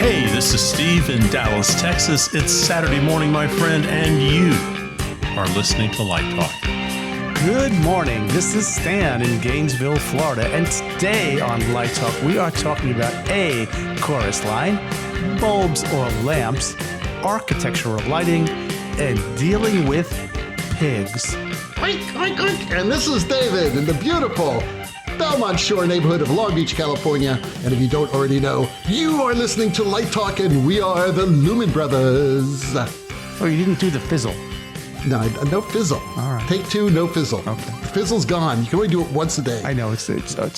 Hey, this is Steve in Dallas, Texas. It's Saturday morning, my friend, and you are listening to Light Talk. Good morning. This is Stan in Gainesville, Florida, and today on Light Talk, we are talking about a chorus line, bulbs or lamps, architectural lighting, and dealing with pigs. Oink, oink, oink. And this is David in the beautiful Belmont Shore neighborhood of Long Beach, California. And if you don't already know, you are listening to Light Talk, and we are the Lumen Brothers. Oh, you didn't do the fizzle. No, no fizzle. All right. Take two, no fizzle. Okay. The fizzle's gone. You can only do it once a day. I know, it's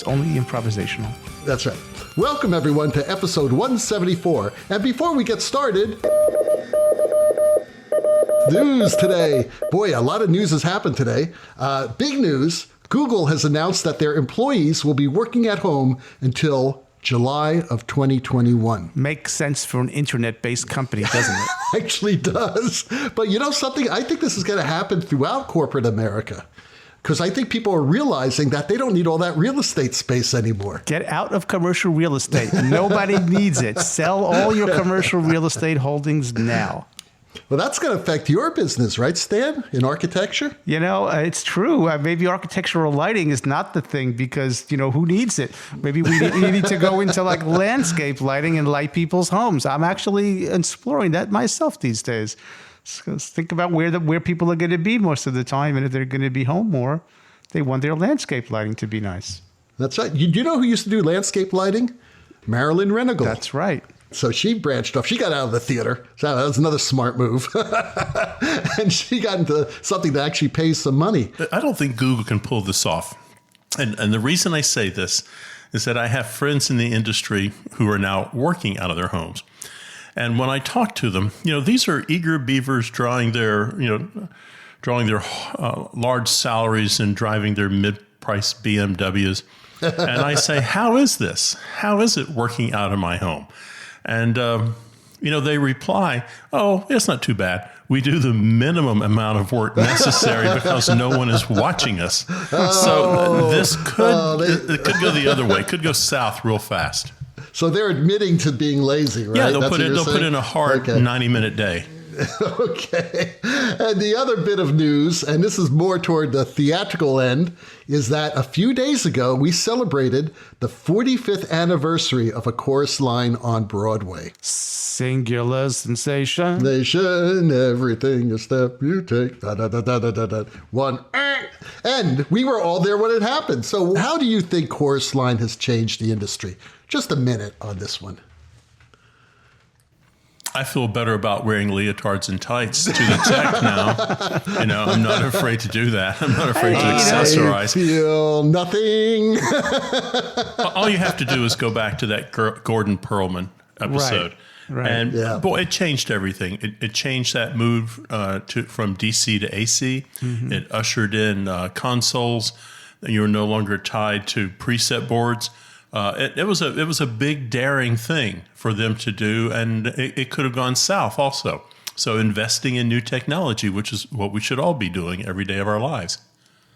only improvisational. That's right. Welcome, everyone, to episode 174. And before we get started, news today. Boy, a lot of news has happened today. Big news. Google has announced that their employees will be working at home until July of 2021. Makes sense for an internet-based company, doesn't it? Actually does. But you know something? I think this is going to happen throughout corporate America. Because I think people are realizing that they don't need all that real estate space anymore. Get out of commercial real estate. Nobody needs it. Sell all your commercial real estate holdings now. Well, that's going to affect your business, right, Stan, in architecture? You know, it's true. Maybe architectural lighting is not the thing because, you know, who needs it? Maybe we need to go into like landscape lighting and light people's homes. I'm actually exploring that myself these days. So think about where people are going to be most of the time. And if they're going to be home more, they want their landscape lighting to be nice. That's right. You know who used to do landscape lighting? Marilyn Renegal. That's right. So she branched off. She got out of the theater. So that was another smart move. And she got into something that actually pays some money. I don't think Google can pull this off. And the reason I say this is that I have friends in the industry who are now working out of their homes. And when I talk to them, you know, these are eager beavers drawing their large salaries and driving their mid-price BMWs. And I say, how is this? How is it working out of my home? And, they reply, oh, it's not too bad. We do the minimum amount of work necessary because no one is watching us. So this could go the other way. It could go south real fast. So they're admitting to being lazy, right? Yeah, they'll put in a hard 90-minute day. Okay. And the other bit of news, and this is more toward the theatrical end, is that a few days ago, we celebrated the 45th anniversary of A Chorus Line on Broadway. Singular sensation. Nation, everything a step you take. Da, da, da, da, da, da. One. And we were all there when it happened. So how do you think Chorus Line has changed the industry? Just a minute on this one. I feel better about wearing leotards and tights to the tech now. You know, I'm not afraid to do that. I'm not afraid to accessorize. I feel nothing. All you have to do is go back to that Gordon Perlman episode. Right. And boy, it changed everything. It changed that move from DC to AC. Mm-hmm. It ushered in consoles. You were no longer tied to preset boards. It was a big, daring thing for them to do, and it could have gone south also. So investing in new technology, which is what we should all be doing every day of our lives.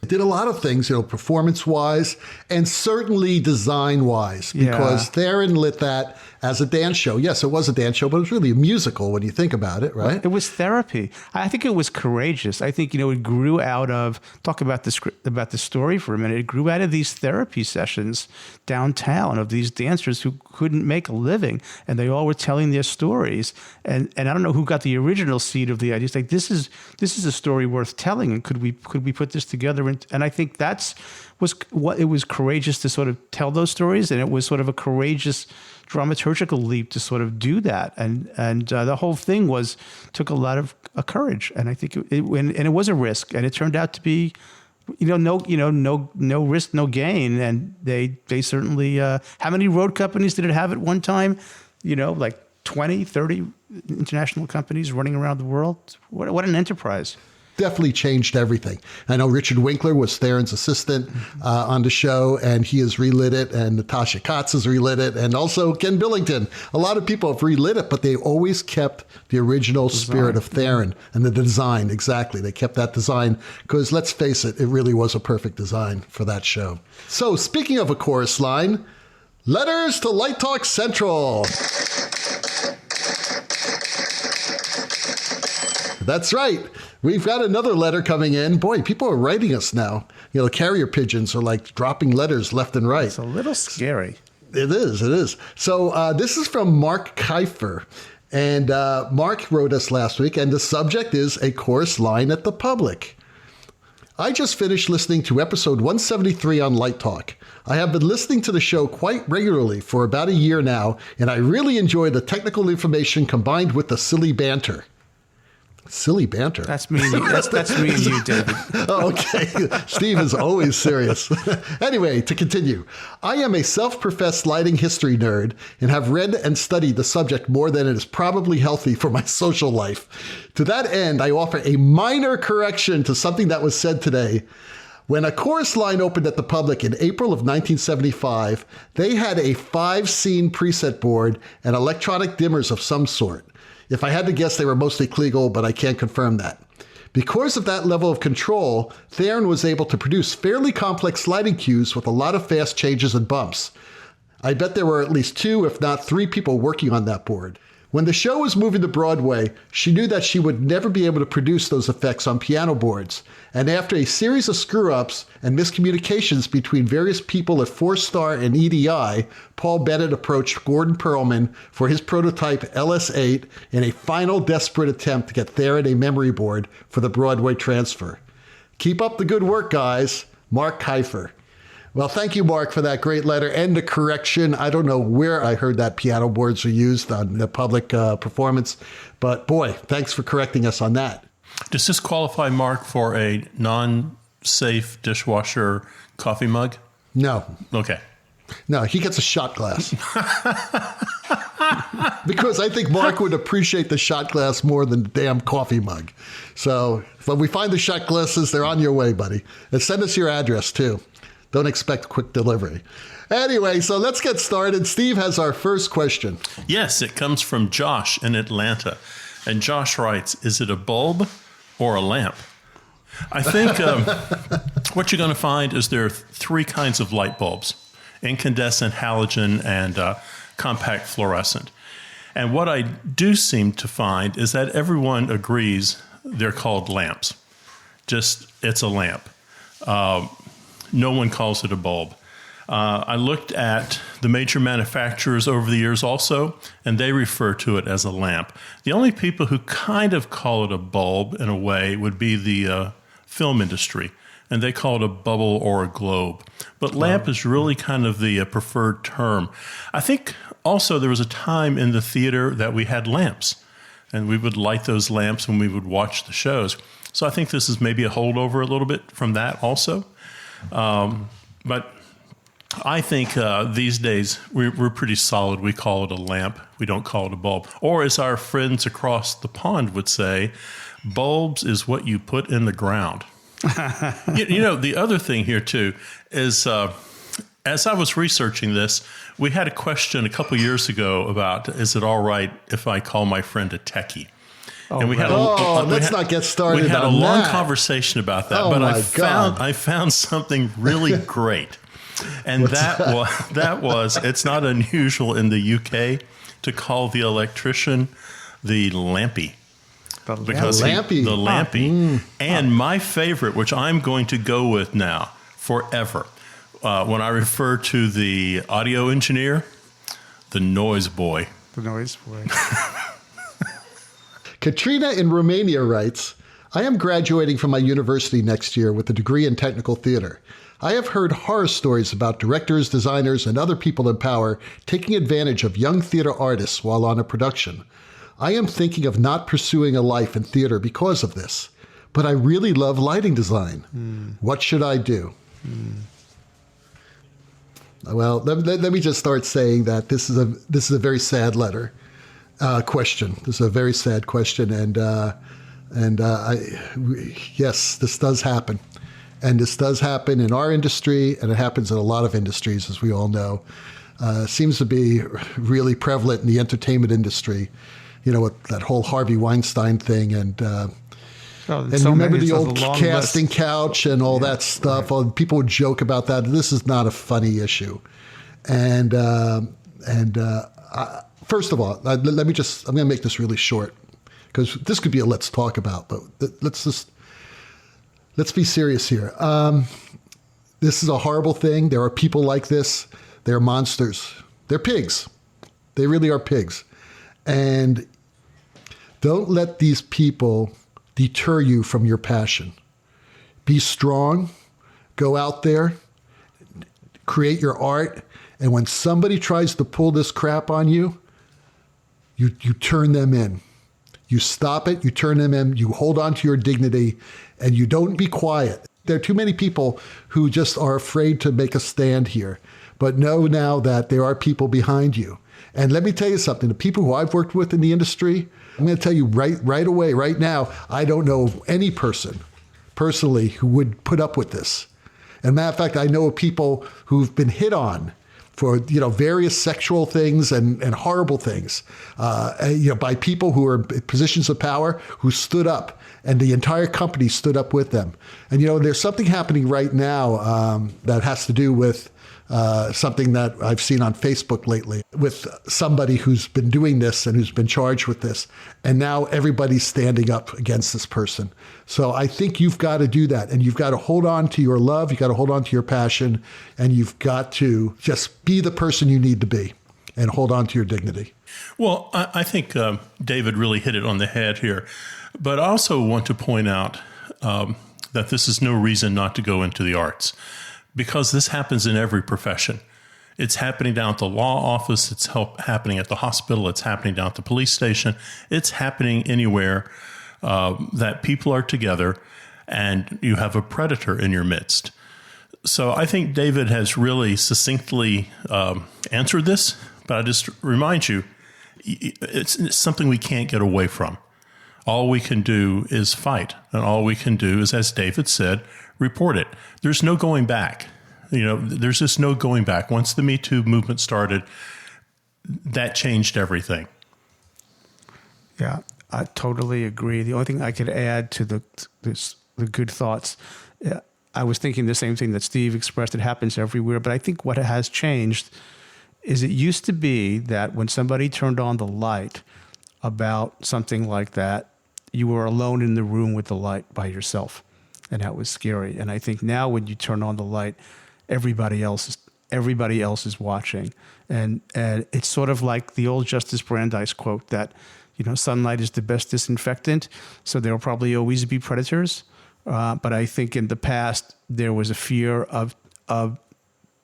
It did a lot of things, performance-wise and certainly design-wise, because Theron lit that as a dance show. Yes, it was a dance show, but it was really a musical when you think about it, right? It was therapy. I think it was courageous. I think, it grew out of, talk about the story for a minute, it grew out of these therapy sessions downtown of these dancers who couldn't make a living, and they all were telling their stories. And I don't know who got the original seed of the idea. It's like, this is a story worth telling, and could we put this together? And I think it was courageous to sort of tell those stories, and it was sort of a courageous dramaturgical leap to sort of do that. And the whole thing took a lot of courage, and I think it was a risk, and it turned out to be, no risk, no gain. And they certainly, how many road companies did it have at one time? Like 20, 30 international companies running around the world. What an enterprise. Definitely changed everything. I know Richard Winkler was Theron's assistant on the show, and he has relit it, and Natasha Katz has relit it, and also Ken Billington. A lot of people have relit it, but they always kept the original spirit of Theron and the design. Exactly. They kept that design because, let's face it, it really was a perfect design for that show. So speaking of A Chorus Line, letters to Light Talk Central. That's right. We've got another letter coming in. Boy, people are writing us now. Carrier pigeons are like dropping letters left and right. It's a little scary. It is. So this is from Mark Kiefer. And Mark wrote us last week, and the subject is a chorus line at the public. I just finished listening to episode 173 on Light Talk. I have been listening to the show quite regularly for about a year now, and I really enjoy the technical information combined with the silly banter. Silly banter. That's me. That's me and you, David. Oh, okay. Steve is always serious. Anyway, to continue. I am a self-professed lighting history nerd and have read and studied the subject more than it is probably healthy for my social life. To that end, I offer a minor correction to something that was said today. When a chorus line opened at the public in April of 1975, they had a 5-scene preset board and electronic dimmers of some sort. If I had to guess, they were mostly Kliegel, but I can't confirm that. Because of that level of control, Theron was able to produce fairly complex lighting cues with a lot of fast changes and bumps. I bet there were at least 2, if not 3 people working on that board. When the show was moving to Broadway, she knew that she would never be able to produce those effects on piano boards. And after a series of screw-ups and miscommunications between various people at 4-Star and EDI, Paul Bennett approached Gordon Perlman for his prototype LS8 in a final desperate attempt to get Theron a memory board for the Broadway transfer. Keep up the good work, guys. Mark Kiefer. Well, thank you, Mark, for that great letter and the correction. I don't know where I heard that piano boards were used on the public performance, but boy, thanks for correcting us on that. Does this qualify, Mark, for a non-safe dishwasher coffee mug? No. Okay. No, he gets a shot glass. Because I think Mark would appreciate the shot glass more than the damn coffee mug. So when we find the shot glasses, they're on your way, buddy. And send us your address, too. Don't expect quick delivery. Anyway, so let's get started. Steve has our first question. Yes, it comes from Josh in Atlanta. And Josh writes, is it a bulb or a lamp? I think what you're going to find is there are 3 kinds of light bulbs: incandescent, halogen, and compact fluorescent. And what I do seem to find is that everyone agrees they're called lamps. Just, it's a lamp. No one calls it a bulb. I looked at the major manufacturers over the years also, and they refer to it as a lamp. The only people who kind of call it a bulb in a way would be the film industry, and they call it a bubble or a globe. But lamp is really kind of the preferred term. I think also there was a time in the theater that we had lamps, and we would light those lamps when we would watch the shows. So I think this is maybe a holdover a little bit from that also. But I think these days we're pretty solid. We call it a lamp. We don't call it a bulb. Or as our friends across the pond would say, bulbs is what you put in the ground. You know, the other thing here too is as I was researching this, we had a question a couple years ago about, is it all right if I call my friend a techie? And we had let's not get started. We had a on long that. conversation about that, Oh but my I found something really great, and that was it's not unusual in the UK to call the electrician the Lampee. Because the Lampee. And my favorite, which I'm going to go with now forever, when I refer to the audio engineer, the Noise Boy. The Noise Boy. Katrina in Romania writes, I am graduating from my university next year with a degree in technical theater. I have heard horror stories about directors, designers, and other people in power taking advantage of young theater artists while on a production. I am thinking of not pursuing a life in theater because of this, but I really love lighting design. What should I do? Well, let me just start saying that this is a very sad letter. Question. This is a very sad question, yes, this does happen, and this does happen in our industry, and it happens in a lot of industries, as we all know. Seems to be really prevalent in the entertainment industry. You know, with that whole Harvey Weinstein thing, and remember the old casting couch and all that stuff. Yeah. People would joke about that. This is not a funny issue, first of all, I'm going to make this really short because this could be a let's talk about, but let's be serious here. This is a horrible thing. There are people like this. They're monsters. They're pigs. They really are pigs. And don't let these people deter you from your passion. Be strong. Go out there. Create your art. And when somebody tries to pull this crap on you, you turn them in. You stop it. You turn them in. You hold on to your dignity. And you don't be quiet. There are too many people who just are afraid to make a stand here. But know now that there are people behind you. And let me tell you something. The people who I've worked with in the industry, I'm going to tell you right away, right now, I don't know of any person personally who would put up with this. And matter of fact, I know of people who've been hit on for various sexual things and horrible things, by people who are in positions of power who stood up, and the entire company stood up with them. And there's something happening right now that has to do with something that I've seen on Facebook lately with somebody who's been doing this and who's been charged with this. And now everybody's standing up against this person. So I think you've got to do that. And you've got to hold on to your love. You've got to hold on to your passion. And you've got to just be the person you need to be and hold on to your dignity. Well, I think David really hit it on the head here. But I also want to point out that this is no reason not to go into the arts. Because this happens in every profession. It's happening down at the law office. It's happening at the hospital. It's happening down at the police station. It's happening anywhere that people are together and you have a predator in your midst. So I think David has really succinctly answered this, but I just remind you, it's something we can't get away from. All we can do is fight, and all we can do is, as David said, report it. There's no going back. There's just no going back. Once the Me Too movement started, that changed everything. Yeah, I totally agree. The only thing I could add to the good thoughts, I was thinking the same thing that Steve expressed. It happens everywhere, but I think what has changed is it used to be that when somebody turned on the light about something like that, you were alone in the room with the light by yourself. And that was scary. And I think now when you turn on the light, everybody else is watching. And it's sort of like the old Justice Brandeis quote that, sunlight is the best disinfectant. So there will probably always be predators. But I think in the past, there was a fear of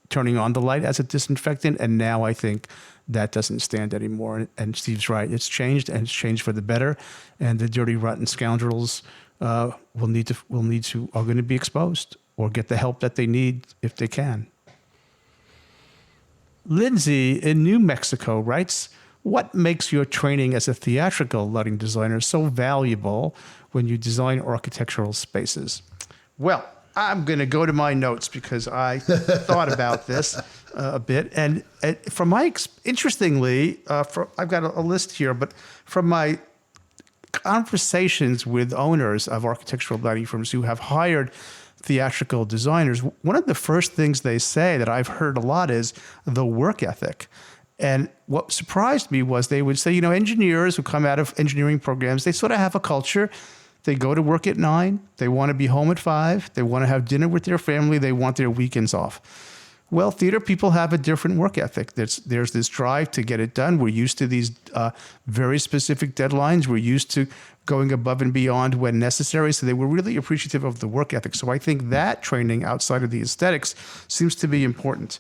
turning on the light as a disinfectant. And now I think that doesn't stand anymore. And Steve's right. It's changed, and it's changed for the better. And the dirty, rotten scoundrels are going to be exposed or get the help that they need if they can. Lindsay in New Mexico writes, what makes your training as a theatrical lighting designer so valuable when you design architectural spaces? Well, I'm going to go to my notes because I thought about this a bit. And from my, interestingly, I've got a list here, but from my conversations with owners of architectural lighting firms who have hired theatrical designers, one of the first things they say that I've heard a lot is the work ethic. And what surprised me was they would say, engineers who come out of engineering programs, they sort of have a culture. They go to work at 9. They want to be home at 5. They want to have dinner with their family. They want their weekends off. Well, theater people have a different work ethic. There's this drive to get it done. We're used to these very specific deadlines. We're used to going above and beyond when necessary. So they were really appreciative of the work ethic. So I think that training outside of the aesthetics seems to be important.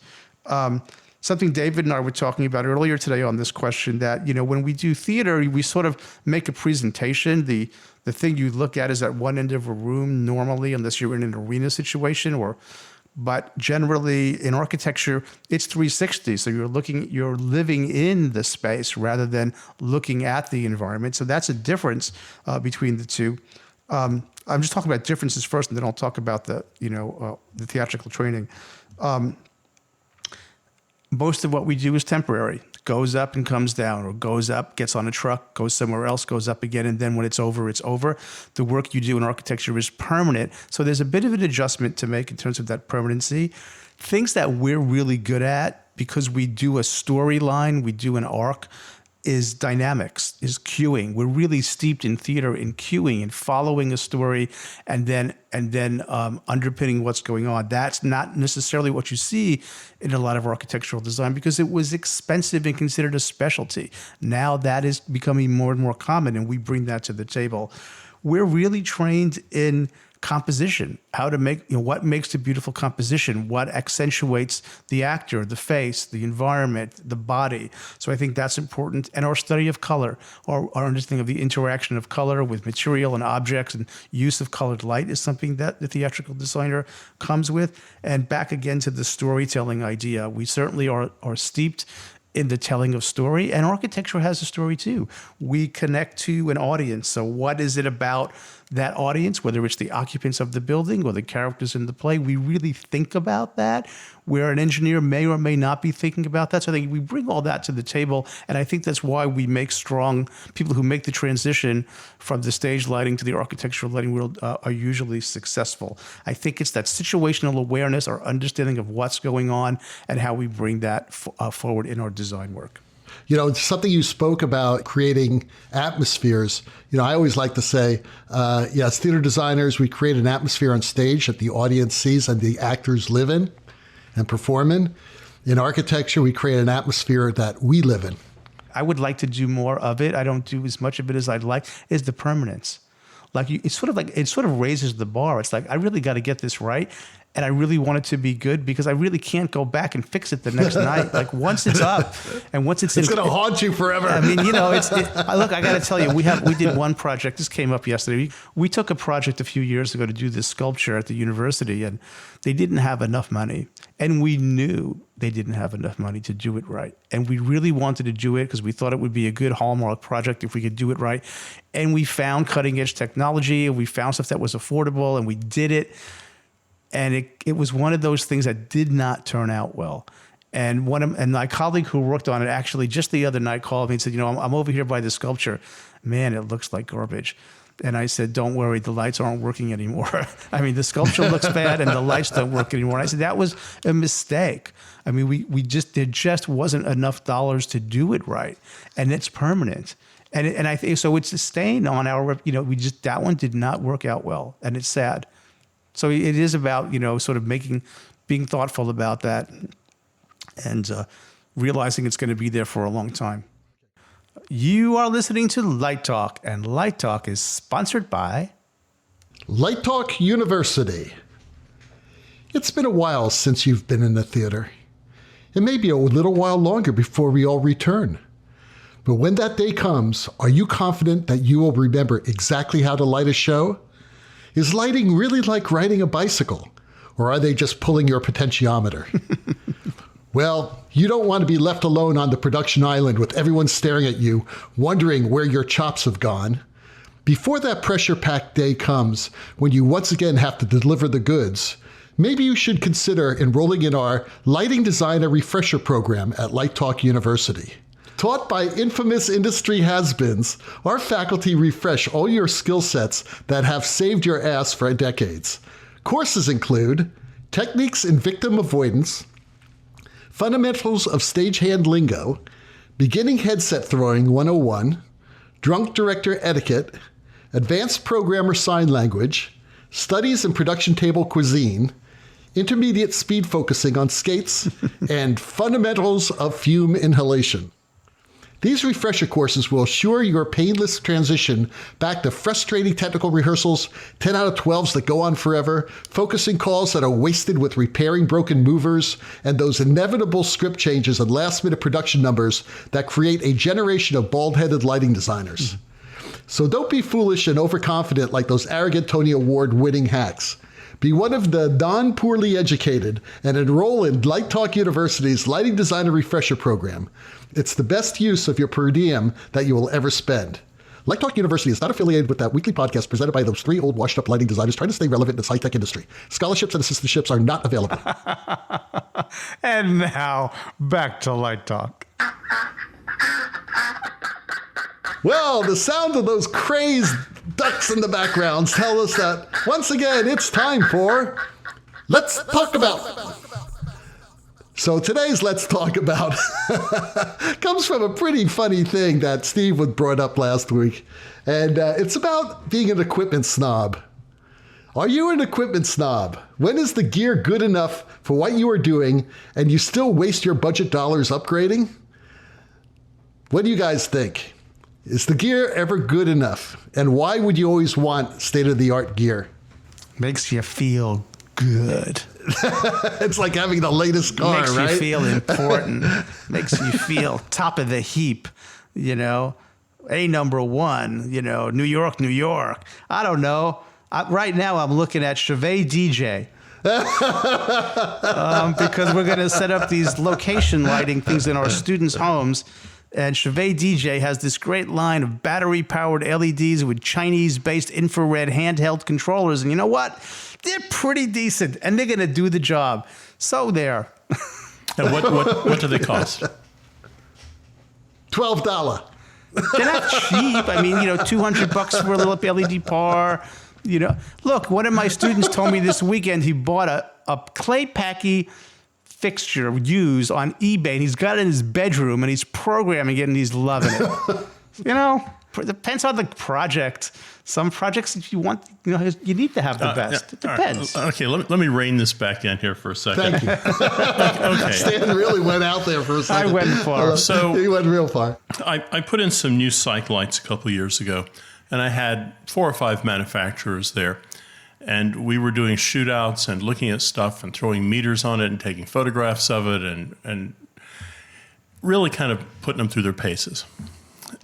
Something David and I were talking about earlier today on this question that, when we do theater, we sort of make a presentation. The thing you look at is at one end of a room normally, unless you're in an arena situation, but generally in architecture, it's 360. So you're living in the space rather than looking at the environment. So that's a difference between the two. I'm just talking about differences first, and then I'll talk about the theatrical training. Most of what we do is temporary. Goes up and comes down, or goes up, gets on a truck, goes somewhere else, goes up again, and then when it's over, it's over. The work you do in architecture is permanent. So there's a bit of an adjustment to make in terms of that permanency. Things that we're really good at, because we do a storyline, we do an arc, is dynamics, is cueing. We're really steeped in theater, in cueing and following a story, and then underpinning what's going on. That's not necessarily what you see in a lot of architectural design because it was expensive and considered a specialty. Now that is becoming more and more common, and we bring that to the table. We're really trained in composition, how to make, what makes a beautiful composition, what accentuates the actor, the face, the environment, the body. So I think that's important. And our study of color, our understanding of the interaction of color with material and objects and use of colored light is something that the theatrical designer comes with. And back again to the storytelling idea, we certainly are steeped in the telling of story, and architecture has a story too. We connect to an audience. So what is it about that audience, whether it's the occupants of the building or the characters in the play? We really think about that, where an engineer may or may not be thinking about that. So I think we bring all that to the table, and I think that's why we make strong people who make the transition from the stage lighting to the architectural lighting world are usually successful. I think it's that situational awareness, our understanding of what's going on, and how we bring that forward in our design work. It's something you spoke about, creating atmospheres. I always like to say, as theater designers, we create an atmosphere on stage that the audience sees and the actors live in and perform in. In architecture, we create an atmosphere that we live in. I would like to do more of it. I don't do as much of it as I'd like, is the permanence. It sort of raises the bar. It's like, I really got to get this right. And I really want it to be good because I really can't go back and fix it the next night. Like once it's up and once it's going to haunt you forever. I mean, look, I got to tell you, we did one project. This came up yesterday. We took a project a few years ago to do this sculpture at the university, and they didn't have enough money. And we knew they didn't have enough money to do it right. And we really wanted to do it because we thought it would be a good hallmark project if we could do it right. And we found cutting edge technology, and we found stuff that was affordable, and we did it. And it was one of those things that did not turn out well. And my colleague who worked on it actually just the other night called me and said, I'm over here by the sculpture. Man, it looks like garbage. And I said, don't worry, the lights aren't working anymore. I mean, the sculpture looks bad and the lights don't work anymore. And I said, that was a mistake. I mean, there just wasn't enough dollars to do it right. And it's permanent. And I think, so it's a stain on our, that one did not work out well. And it's sad. So it is about, sort of being thoughtful about that and realizing it's going to be there for a long time. You are listening to Light Talk, and Light Talk is sponsored by Light Talk University. It's been a while since you've been in the theater. It may be a little while longer before we all return. But when that day comes, are you confident that you will remember exactly how to light a show? Is lighting really like riding a bicycle, or are they just pulling your potentiometer? Well, you don't want to be left alone on the production island with everyone staring at you, wondering where your chops have gone. Before that pressure-packed day comes, when you once again have to deliver the goods, maybe you should consider enrolling in our Lighting Designer Refresher Program at Light Talk University. Taught by infamous industry has-beens, our faculty refresh all your skill sets that have saved your ass for decades. Courses include Techniques in Victim Avoidance, Fundamentals of Stagehand Lingo, Beginning Headset Throwing 101, Drunk Director Etiquette, Advanced Programmer Sign Language, Studies in Production Table Cuisine, Intermediate Speed Focusing on Skates, and Fundamentals of Fume Inhalation. These refresher courses will assure your painless transition back to frustrating technical rehearsals, 10 out of 12s that go on forever, focusing calls that are wasted with repairing broken movers, and those inevitable script changes and last-minute production numbers that create a generation of bald-headed lighting designers. So don't be foolish and overconfident like those arrogant Tony Award-winning hacks. Be one of the non-poorly educated and enroll in Light Talk University's Lighting Designer Refresher Program. It's the best use of your per diem that you will ever spend. Light Talk University is not affiliated with that weekly podcast presented by those three old washed-up lighting designers trying to stay relevant in this high-tech industry. Scholarships and assistantships are not available. And now, back to Light Talk. Well, the sound of those crazed ducks in the background tell us that, once again, it's time for Let's Talk About. So today's Let's Talk About comes from a pretty funny thing that Steve brought up last week. And it's about being an equipment snob. Are you an equipment snob? When is the gear good enough for what you are doing and you still waste your budget dollars upgrading? What do you guys think? Is the gear ever good enough? And why would you always want state-of-the-art gear? Makes you feel good. It's like having the latest car, Makes right? you feel important. Makes you feel top of the heap, A number one, New York, New York. I don't know. Right now I'm looking at Chauvet DJ. Because we're going to set up these location lighting things in our students' homes. And Chauvet DJ has this great line of battery-powered LEDs with Chinese-based infrared handheld controllers. And you know what? They're pretty decent, and they're going to do the job. So there. And what do they cost? $12. They're not cheap. I mean, $200 for a little LED par. Look, one of my students told me this weekend he bought a clay packy fixture used on eBay, and he's got it in his bedroom, and he's programming it, and he's loving it. Depends on the project. Some projects, if you want, you need to have the best. It depends. Right. Okay, let me rein this back in here for a second. Thank you. Okay. Stan really went out there for a second. I went far. He went real far. I put in some new psych lights a couple of years ago, and I had 4 or 5 manufacturers there. And we were doing shootouts and looking at stuff and throwing meters on it and taking photographs of it and really kind of putting them through their paces.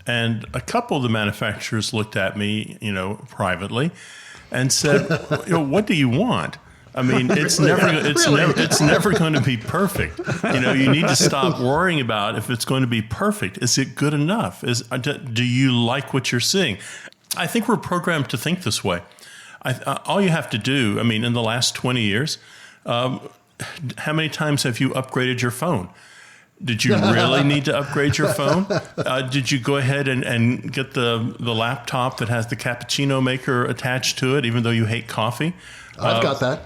And a couple of the manufacturers looked at me, privately and said, what do you want? I mean, it's never going to be perfect. You need to stop worrying about if it's going to be perfect. Is it good enough? Do you like what you're seeing? I think we're programmed to think this way. All you have to do, in the last 20 years, how many times have you upgraded your phone? Did you really need to upgrade your phone? Did you go ahead and get the laptop that has the cappuccino maker attached to it, even though you hate coffee? I've got that.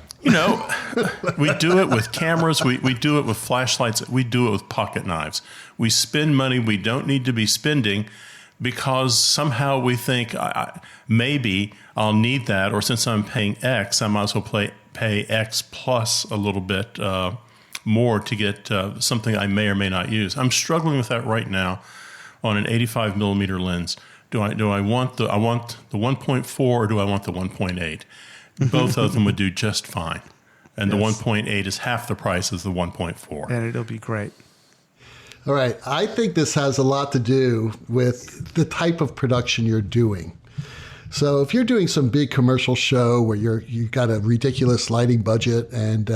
We do it with cameras. We do it with flashlights. We do it with pocket knives. We spend money we don't need to be spending because somehow we think maybe I'll need that, or since I'm paying X, I might as well pay X plus a little bit more to get something I may or may not use. I'm struggling with that right now on an 85 millimeter lens. Do I want the 1.4 or do I want the 1.8? Both of them would do just fine. And yes. The 1.8 is half the price as the 1.4. And it'll be great. All right. I think this has a lot to do with the type of production you're doing. So if you're doing some big commercial show where you've got a ridiculous lighting budget and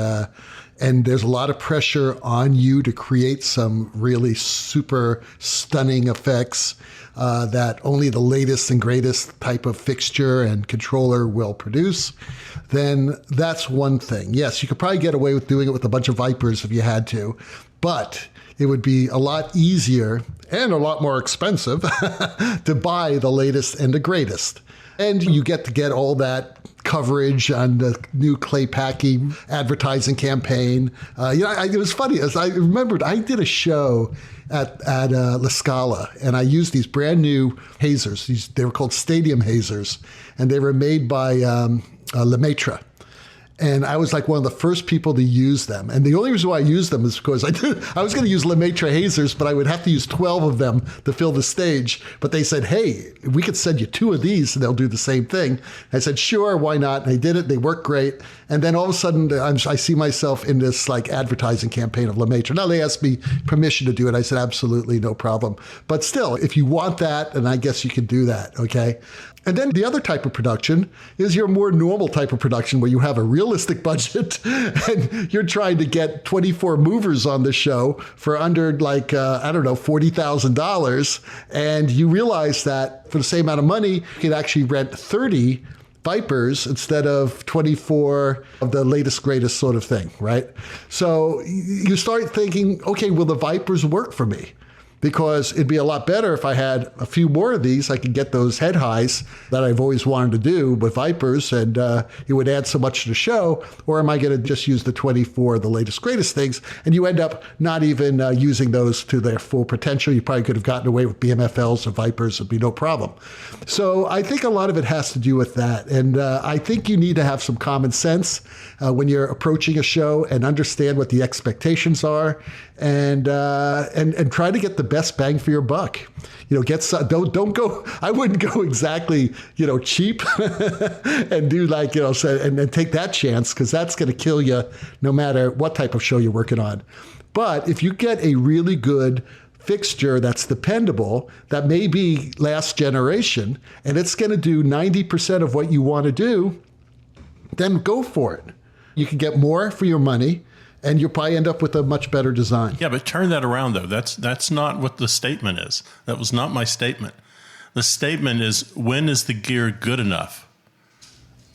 there's a lot of pressure on you to create some really super stunning effects that only the latest and greatest type of fixture and controller will produce, then that's one thing. Yes, you could probably get away with doing it with a bunch of Vipers if you had to, but it would be a lot easier and a lot more expensive to buy the latest and the greatest. And you get to get all that coverage on the new clay packing advertising campaign. It was funny as I remembered I did a show at La Scala, and I used these brand new hazers. They were called stadium hazers, and they were made by Lampees. And I was like one of the first people to use them. And the only reason why I used them is because I was going to use Lampees hazers, but I would have to use 12 of them to fill the stage. But they said, hey, we could send you 2 of these and they'll do the same thing. I said, sure, why not? And they did it. They worked great. And then all of a sudden, I see myself in this like advertising campaign of Lampees. Now they asked me permission to do it. I said, absolutely, no problem. But still, if you want that, and I guess you can do that, okay? And then the other type of production is your more normal type of production where you have a realistic budget and you're trying to get 24 movers on the show for under like, $40,000. And you realize that for the same amount of money, you can actually rent 30 Vipers instead of 24 of the latest, greatest sort of thing, right? So you start thinking, okay, will the Vipers work for me? because it'd be a lot better if I had a few more of these. I could get those head highs that I've always wanted to do with Vipers, and it would add so much to the show. Or am I going to just use the 24, the latest, greatest things? And you end up not even using those to their full potential. You probably could have gotten away with BMFLs or Vipers. It'd be no problem. So I think a lot of it has to do with that. And I think you need to have some common sense when you're approaching a show and understand what the expectations are, and try to get the best bang for your buck. Don't go. I wouldn't go exactly cheap and do and take that chance, because that's going to kill you no matter what type of show you're working on. But if you get a really good fixture that's dependable, that may be last generation, and it's going to do 90% of what you want to do, then go for it. You can get more for your money, and you'll probably end up with a much better design. Yeah, but turn that around, though. That's not what the statement is. That was not my statement. The statement is, when is the gear good enough?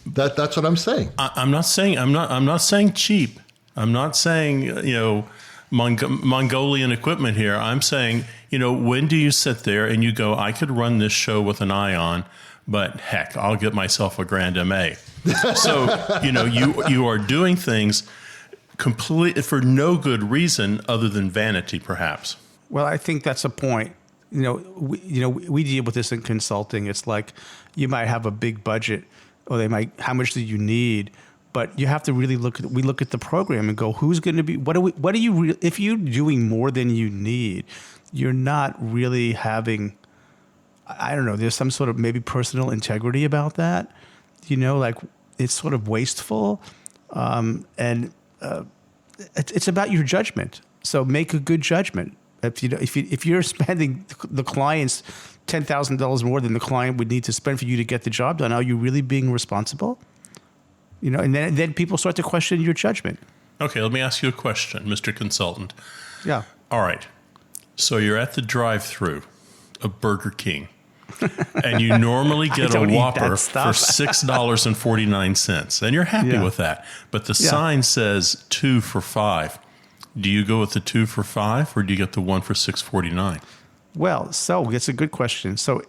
That's what I'm saying. I'm not saying cheap. I'm not saying Mongolian equipment here. I'm saying when do you sit there and you go, I could run this show with an Ion, but heck, I'll get myself a Grand MA. So you are doing things completely for no good reason other than vanity, perhaps. Well, I think that's a point. We deal with this in consulting. It's like you might have a big budget, or they might, how much do you need? But you have to really look at the program and go, who's going to be, if you're doing more than you need, you're not really having, I don't know, there's some sort of maybe personal integrity about that. It's sort of wasteful. It's about your judgment. So make a good judgment. If you're spending the clients $10,000 more than the client would need to spend for you to get the job done, are you really being responsible? And then people start to question your judgment. Okay, let me ask you a question, Mr. Consultant. Yeah. All right. So you're at the drive-thru of Burger King, and you normally get a Whopper for $6.49, and you're happy with that. But the sign says 2 for $5. Do you go with the 2 for $5, or do you get the 1 for $6.49? Well, so it's a good question. So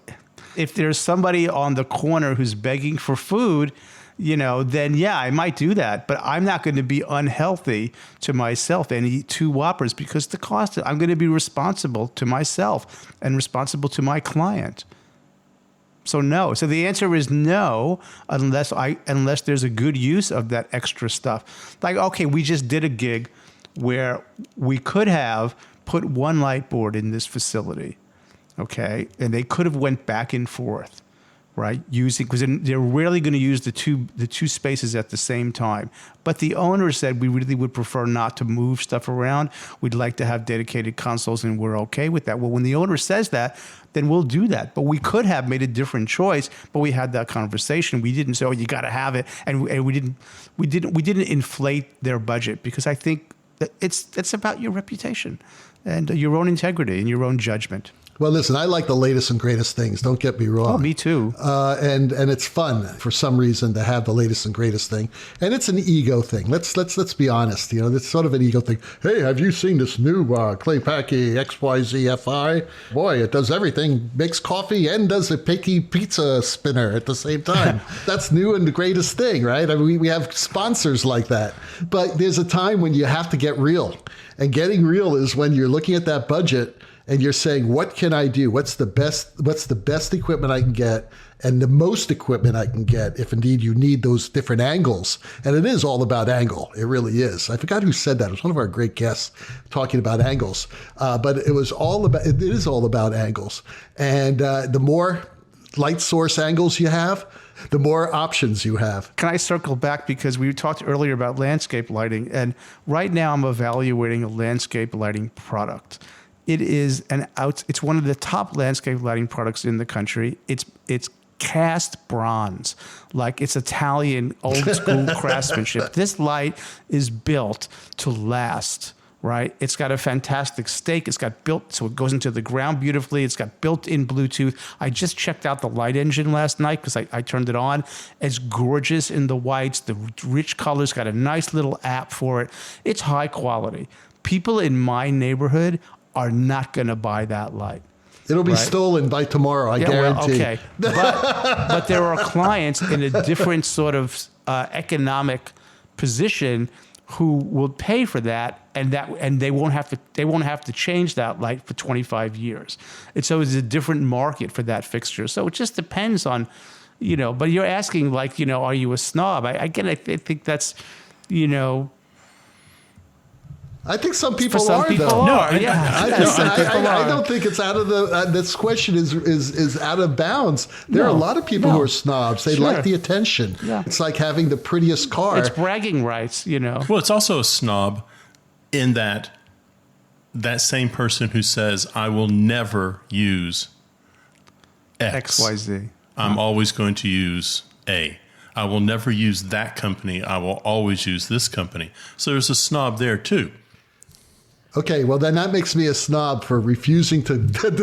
if there's somebody on the corner who's begging for food, then I might do that. But I'm not going to be unhealthy to myself and eat 2 Whoppers, because the cost, I'm going to be responsible to myself and responsible to my client. So no. So the answer is no, unless there's a good use of that extra stuff. Like, okay, we just did a gig where we could have put one light board in this facility, okay, and they could have went back and forth, right? Because they're rarely going to use the two spaces at the same time. But the owner said we really would prefer not to move stuff around. We'd like to have dedicated consoles, and we're okay with that. Well, when the owner says that, then we'll do that. But we could have made a different choice. But we had that conversation. We didn't say, "Oh, you got to have it," and we didn't inflate their budget, because I think that it's about your reputation and your own integrity and your own judgment. Well, listen, I like the latest and greatest things. Don't get me wrong. Oh, me too. And it's fun for some reason to have the latest and greatest thing. And it's an ego thing. Let's be honest. It's sort of an ego thing. Hey, have you seen this new Claypaky XYZ FI? Boy, it does everything. Makes coffee and does a picky pizza spinner at the same time. That's new and the greatest thing, right? I mean, we have sponsors like that. But there's a time when you have to get real. And getting real is when you're looking at that budget and you're saying, what can I do? What's the best equipment I can get, and the most equipment I can get, if indeed you need those different angles. And it is all about angle. It really is. I forgot who said that. It was one of our great guests talking about angles. But it is all about angles. And the more light source angles you have, the more options you have. Can I circle back, because we talked earlier about landscape lighting, and right now I'm evaluating a landscape lighting product. It is it's one of the top landscape lighting products in the country. It's cast bronze, like it's Italian old school craftsmanship. This light is built to last, right? It's got a fantastic stake. It's got built so it goes into the ground beautifully. It's got built-in Bluetooth. I just checked out the light engine last night because I turned it on. It's gorgeous in the whites, the rich colors, got a nice little app for it. It's high quality. People in my neighborhood are not going to buy that light. It'll be stolen by tomorrow, I guarantee. Well, okay. But there are clients in a different sort of economic position who will pay for that, and they won't have to change that light for 25 years. And so it's a different market for that fixture. So it just depends on, but you're asking like, are you a snob? I think that's, I think some people some are, people though. are. I don't think it's out of this question is out of bounds. There are a lot of people who are snobs. They like the attention. Yeah. It's like having the prettiest car. It's bragging rights, Well, it's also a snob in that same person who says, I will never use X. XYZ. I'm always going to use A. I will never use that company. I will always use this company. So there's a snob there, too. Okay, well then that makes me a snob for refusing to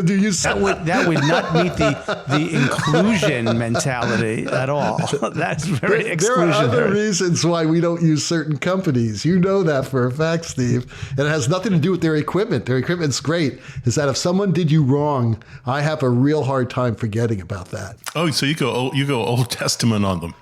use that would not meet the inclusion mentality at all. That's very exclusionary. There are other reasons why we don't use certain companies. You know that for a fact, Steve. And it has nothing to do with their equipment. Their equipment's great. Is that if someone did you wrong, I have a real hard time forgetting about that. Oh, so you go Old Testament on them.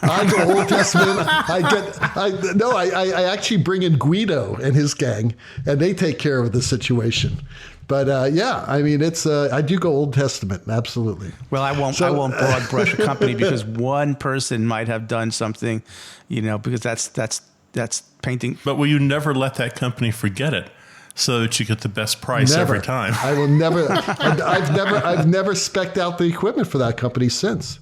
I go Old Testament. I actually bring in Guido and his gang, and they take care of the situation. But I mean, it's I do go Old Testament, absolutely. Well, I won't broad brush a company because one person might have done something, because that's painting. But will you never let that company forget it? So that you get the best price every time. I will never. I've never spec'd out the equipment for that company since.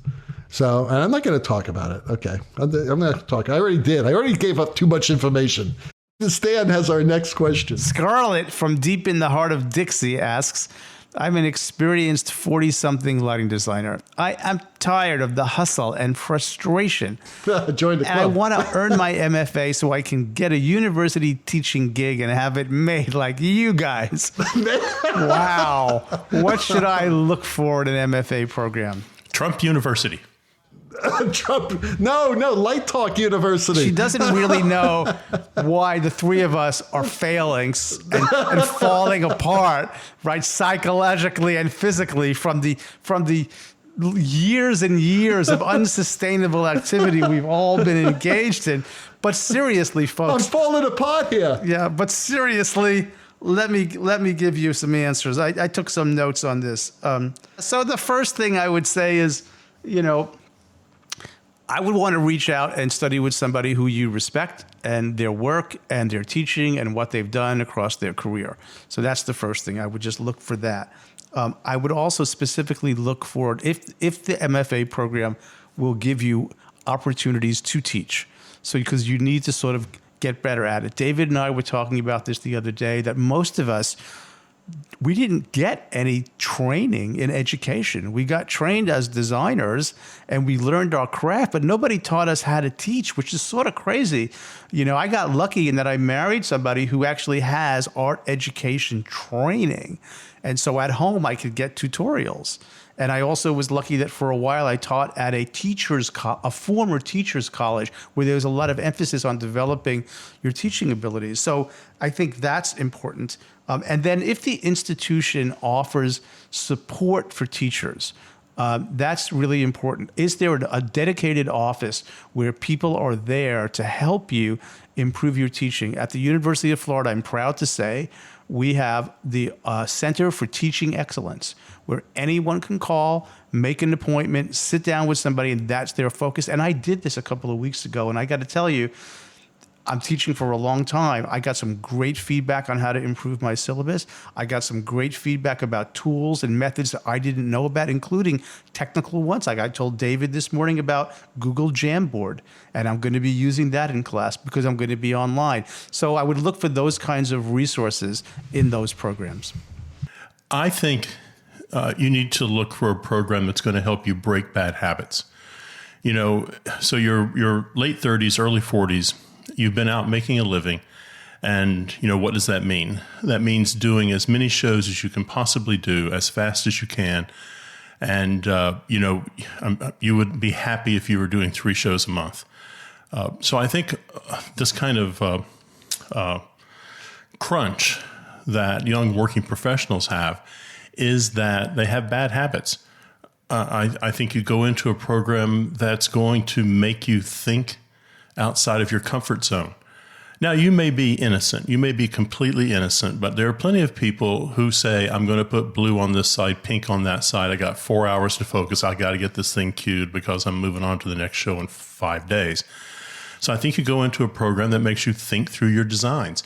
So, and I'm not going to talk about it. Okay. I'm not going to talk. I already did. I already gave up too much information. Stan has our next question. Scarlett from deep in the heart of Dixie asks, I'm an experienced 40-something lighting designer. I am tired of the hustle and frustration. Join the club. And I want to earn my MFA so I can get a university teaching gig and have it made like you guys. Wow. What should I look for in an MFA program? Trump University. Trump. No, Light Talk University. She doesn't really know why the three of us are failing and falling apart, right, psychologically and physically from the years and years of unsustainable activity we've all been engaged in. But seriously, folks, I'm falling apart here. Yeah, but seriously, let me give you some answers. I took some notes on this. So the first thing I would say is, I would want to reach out and study with somebody who you respect and their work and their teaching and what they've done across their career. So that's the first thing. I would just look for that. I would also specifically look for if the MFA program will give you opportunities to teach. So because you need to sort of get better at it. David and I were talking about this the other day, that most of us, we didn't get any training in education. We got trained as designers and we learned our craft, but nobody taught us how to teach, which is sort of crazy. I got lucky in that I married somebody who actually has art education training. And so at home I could get tutorials. And I also was lucky that for a while I taught at a former teacher's college where there was a lot of emphasis on developing your teaching abilities. So I think that's important. And then if the institution offers support for teachers, that's really important. Is there a dedicated office where people are there to help you improve your teaching? At the University of Florida, I'm proud to say, we have the Center for Teaching Excellence, where anyone can call, make an appointment, sit down with somebody, and that's their focus. And I did this a couple of weeks ago, and I got to tell you, I'm teaching for a long time. I got some great feedback on how to improve my syllabus. I got some great feedback about tools and methods that I didn't know about, including technical ones. Like I told David this morning about Google Jamboard, and I'm going to be using that in class because I'm going to be online. So I would look for those kinds of resources in those programs. I think you need to look for a program that's going to help you break bad habits. So your late 30s, early 40s, you've been out making a living, and what does that mean? That means doing as many shows as you can possibly do as fast as you can, and you would be happy if you were doing 3 shows a month. So I think this kind of crunch that young working professionals have is that they have bad habits. I think you go into a program that's going to make you think outside of your comfort zone. Now, you may be innocent. You may be completely innocent, but there are plenty of people who say, I'm going to put blue on this side, pink on that side. I got 4 hours to focus. I got to get this thing cued because I'm moving on to the next show in 5 days. So I think you go into a program that makes you think through your designs,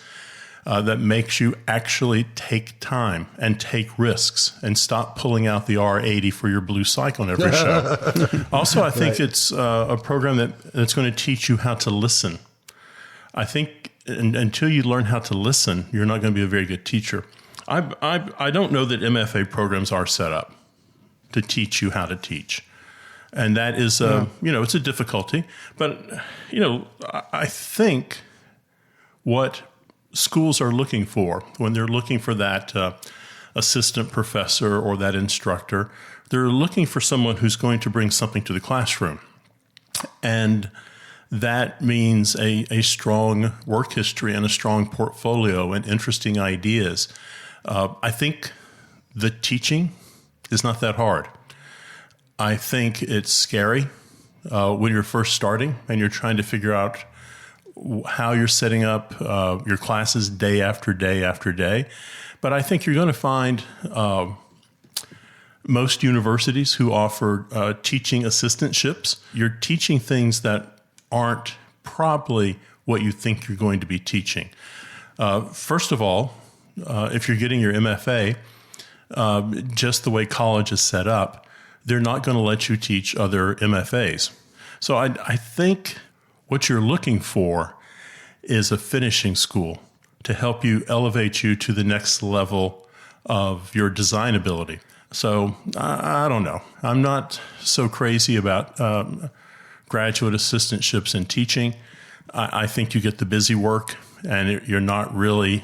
that makes you actually take time and take risks and stop pulling out the R80 for your blue cycle on every show. Also, I think it's a program that's going to teach you how to listen. I think until you learn how to listen, you're not going to be a very good teacher. I don't know that MFA programs are set up to teach you how to teach. And that is, it's a difficulty. But, I think what schools are looking for when they're looking for that assistant professor or that instructor, they're looking for someone who's going to bring something to the classroom. And that means a strong work history and a strong portfolio and interesting ideas. I think the teaching is not that hard. I think it's scary when you're first starting and you're trying to figure out how you're setting up your classes day after day after day. But I think you're going to find most universities who offer teaching assistantships, you're teaching things that aren't probably what you think you're going to be teaching. First of all, if you're getting your MFA, just the way college is set up, they're not going to let you teach other MFAs. So I think what you're looking for is a finishing school to help you elevate you to the next level of your design ability. So I don't know. I'm not so crazy about graduate assistantships in teaching. I think you get the busy work and you're not really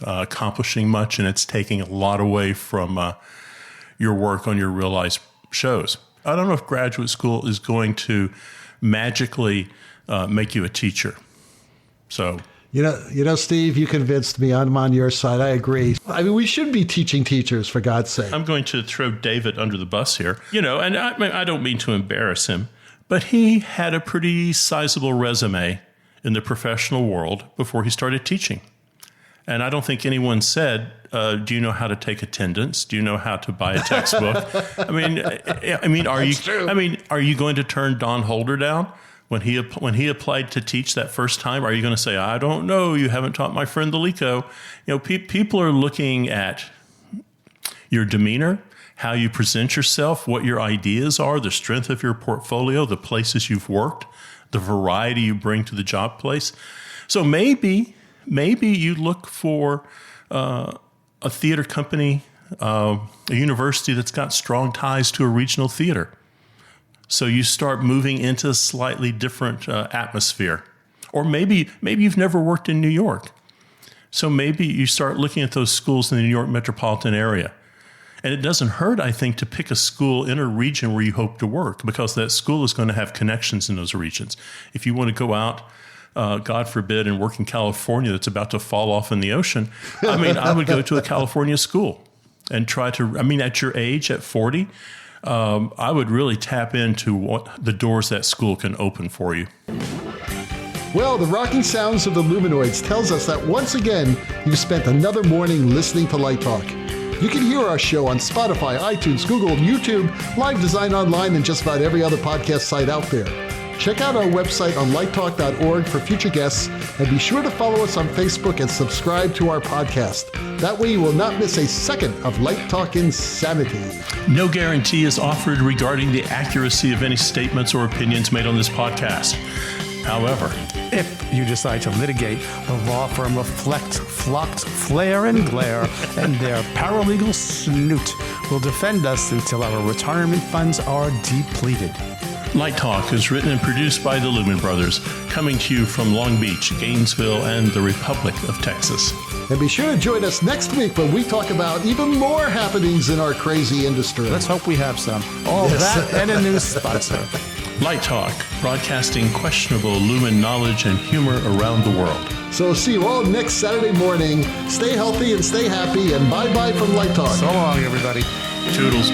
accomplishing much, and it's taking a lot away from your work on your realized shows. I don't know if graduate school is going to magically make you a teacher. So, you know, Steve, you convinced me. I'm on your side. I agree. I mean, we should be teaching teachers, for God's sake. I'm going to throw David under the bus here. And I don't mean to embarrass him, but he had a pretty sizable resume in the professional world before he started teaching. And I don't think anyone said, do you know how to take attendance? Do you know how to buy a textbook? I mean, are you going to turn Don Holder down when he applied to teach that first time? Are you going to say, I don't know, you haven't taught my friend Delico? People are looking at your demeanor, how you present yourself, what your ideas are, the strength of your portfolio, the places you've worked, the variety you bring to the job place. So maybe you look for a theater company, a university that's got strong ties to a regional theater. So you start moving into a slightly different atmosphere. Or maybe you've never worked in New York. So maybe you start looking at those schools in the New York metropolitan area. And it doesn't hurt, I think, to pick a school in a region where you hope to work, because that school is going to have connections in those regions. If you want to go out, God forbid, and work in California that's about to fall off in the ocean, I would go to a California school and try to, at your age, at 40, I would really tap into what the doors that school can open for you. Well, the rocking sounds of the Luminoids tells us that once again, you've spent another morning listening to Light Talk. You can hear our show on Spotify, iTunes, Google, YouTube, Live Design Online, and just about every other podcast site out there. Check out our website on lighttalk.org for future guests, and be sure to follow us on Facebook and subscribe to our podcast. That way you will not miss a second of Light Talk insanity. No guarantee is offered regarding the accuracy of any statements or opinions made on this podcast. However, if you decide to litigate, the law firm of Flecht, Flocked, Flare, and Glare and their paralegal snoot will defend us until our retirement funds are depleted. Light Talk is written and produced by the Lumen Brothers, coming to you from Long Beach, Gainesville, and the Republic of Texas. And be sure to join us next week when we talk about even more happenings in our crazy industry. Let's hope we have some. All that and a new sponsor. Light Talk, broadcasting questionable Lumen knowledge and humor around the world. So see you all next Saturday morning. Stay healthy and stay happy, and bye-bye from Light Talk. So long, everybody. Toodles.